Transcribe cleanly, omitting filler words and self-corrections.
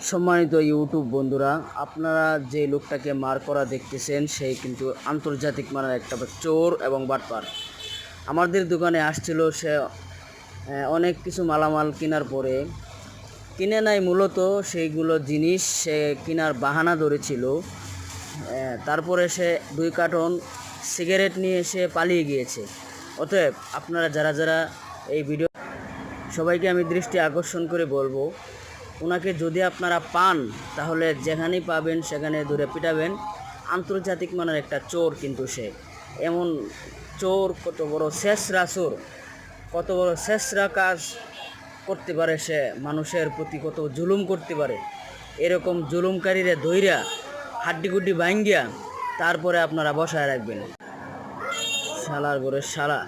সম্মানিত ইউটিউব বন্ধুরা, আপনারা যে লোকটাকে মার করা দেখতেছেন সেই কিন্তু আন্তর্জাতিক মানের একটা চোর এবং বাটপার। আমাদের দোকানে আসছিল সে অনেক কিছু মালামাল কেনার পরে কিনে নাই, মূলত সেইগুলো জিনিস সে কেনার বাহানা ধরেছিল। তারপরে সে 2 কার্টন সিগারেট নিয়ে সে পালিয়ে গিয়েছে। অতএব আপনারা যারা যারা এই ভিডিও, সবাইকে আমি দৃষ্টি আকর্ষণ করে বলবো, ওনাকে যদি আপনারা পান তাহলে যেখানেই পাবেন সেখানে ধরে পিটাবেন। আন্তর্জাতিক মানের একটা চোর কিন্তু সে। এমন চোর, কত বড় শেষরা চোর, কত বড় শেষরা কাজ করতে পারে সে, মানুষের প্রতি কত জুলুম করতে পারে। এরকম জুলুমকারীরা ধইরা হাড্ডিগুড্ডি ভাঙ্গিয়া তারপরে আপনারা বসায় রাখবেন। শালার ঘরে শালা।